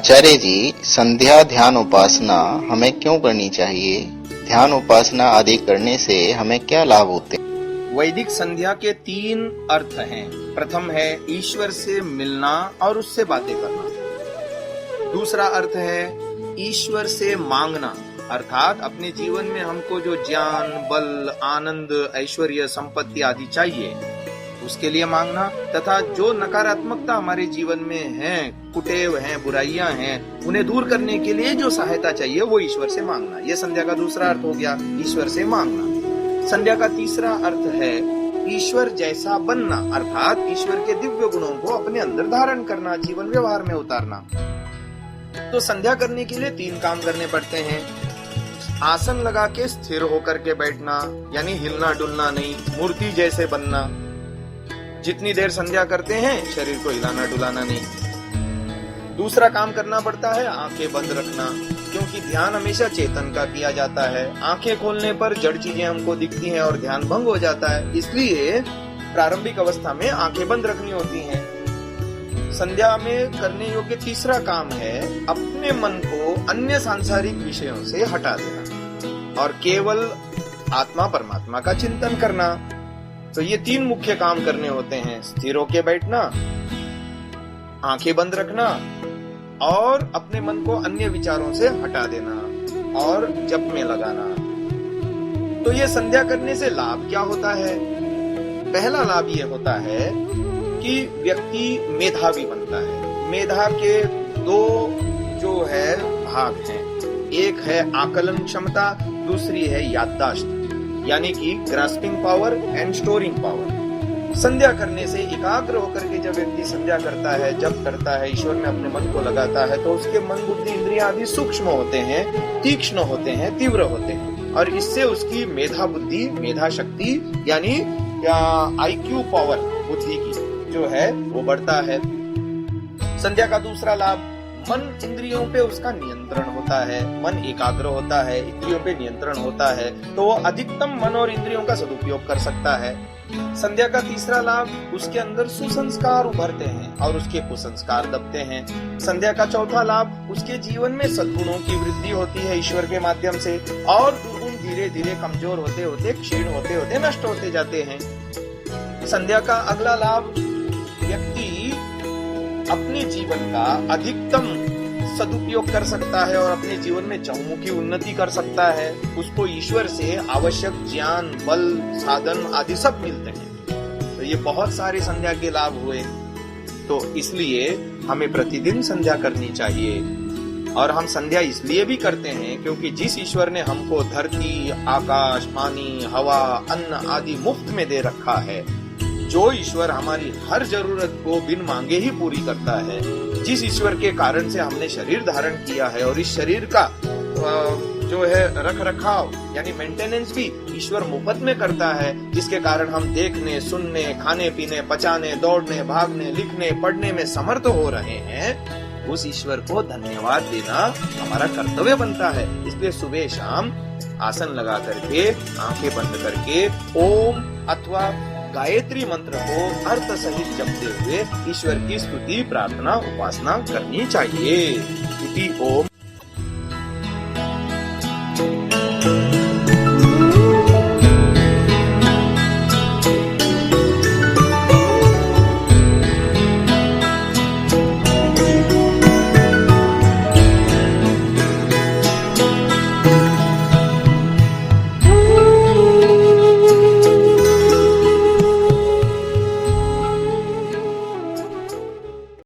आचार्य जी, संध्या ध्यान उपासना हमें क्यों करनी चाहिए? ध्यान उपासना आदि करने से हमें क्या लाभ होते हैं? वैदिक संध्या के 3 अर्थ हैं। प्रथम है ईश्वर से मिलना और उससे बातें करना। दूसरा अर्थ है ईश्वर से मांगना, अर्थात अपने जीवन में हमको जो ज्ञान, बल, आनंद, ऐश्वर्य, संपत्ति आदि चाहिए उसके लिए मांगना, तथा जो नकारात्मकता हमारे जीवन में है, कुटेव हैं, बुराइयां हैं, उन्हें दूर करने के लिए जो सहायता चाहिए वो ईश्वर से मांगना। यह संध्या का दूसरा अर्थ हो गया, ईश्वर से मांगना। संध्या का तीसरा अर्थ है ईश्वर जैसा बनना, अर्थात ईश्वर के दिव्य गुणों को अपने अंदर धारण करना, जीवन व्यवहार में उतारना। तो संध्या करने के लिए 3 काम करने पड़ते हैं। आसन लगा के स्थिर होकर के बैठना, यानी हिलना डुलना नहीं, मूर्ति जैसे बनना। जितनी देर संध्या करते हैं शरीर को हिलाना डुलाना नहीं। दूसरा काम करना पड़ता है आंखें बंद रखना, क्योंकि ध्यान हमेशा चेतन का किया जाता है। आंखें खोलने पर जड़ चीजें हमको दिखती हैं और ध्यान भंग हो जाता है, इसलिए प्रारंभिक अवस्था में आंखें बंद रखनी होती हैं। संध्या में करने योग्य तीसरा काम है अपने मन को अन्य सांसारिक विषयों से हटा देना और केवल आत्मा परमात्मा का चिंतन करना। तो ये 3 मुख्य काम करने होते हैं: स्थिर होके बैठना, आंखें बंद रखना और अपने मन को अन्य विचारों से हटा देना और जप में लगाना। तो ये संध्या करने से लाभ क्या होता है? पहला लाभ ये होता है कि व्यक्ति मेधावी बनता है। मेधा के 2 जो है भाग हैं, एक है आकलन क्षमता, दूसरी है याददाश्त, यानी कि grasping power and storing power. संध्या करने से एकाग्र होकर के जब व्यक्ति संध्या करता है, जप करता है, ईश्वर में अपने मन को लगाता है, तो उसके मन, बुद्धि, इंद्रियां आदि सूक्ष्म होते हैं, तीक्ष्ण होते हैं, तीव्र होते हैं, और इससे उसकी मेधा बुद्धि, मेधा शक्ति यानी IQ पावर बुद्धि की जो है वो बढ़ता है। संध्या का दूसरा लाभ, मन इंद्रियों पे उसका नियंत्रण होता है, मन एकाग्र होता है, इंद्रियों पे नियंत्रण होता है, तो वो अधिकतम मन और इंद्रियों का सदुपयोग कर सकता है। संध्या का तीसरा लाभ, उसके अंदर सुसंस्कार उभरते हैं और उसके कुसंस्कार दबते हैं। संध्या का चौथा लाभ, उसके जीवन में सद्गुणों की वृद्धि होती है ईश्वर के माध्यम से, और दुर्गुण धीरे धीरे कमजोर होते होते, क्षीण होते होते नष्ट होते जाते हैं। संध्या का अगला लाभ, व्यक्ति अपने जीवन का अधिकतम सदुपयोग कर सकता है और अपने जीवन में चहुमुखी उन्नति कर सकता है। उसको ईश्वर से आवश्यक ज्ञान, बल, साधन आदि सब मिलते हैं। तो ये बहुत सारे संध्या के लाभ हुए। तो इसलिए हमें प्रतिदिन संध्या करनी चाहिए, और हम संध्या इसलिए भी करते हैं क्योंकि जिस ईश्वर ने हमको धरती, आकाश, पानी, हवा, अन्न आदि मुफ्त में दे रखा है, जो ईश्वर हमारी हर जरूरत को बिन मांगे ही पूरी करता है, जिस ईश्वर के कारण से हमने शरीर धारण किया है, और इस शरीर का जो है रख रखाव यानी मेंटेनेंस भी ईश्वर मुफ्त में करता है, जिसके कारण हम देखने, सुनने, खाने पीने, पचाने, दौड़ने, भागने, लिखने, पढ़ने में समर्थ हो रहे हैं, उस ईश्वर को धन्यवाद देना हमारा कर्तव्य बनता है। इसलिए सुबह शाम आसन लगा करके, आंखें बंद करके ओम अथवा गायत्री मंत्र को अर्थ सहित जपते हुए ईश्वर की स्तुति, प्रार्थना, उपासना करनी चाहिए। स्तुति ओम।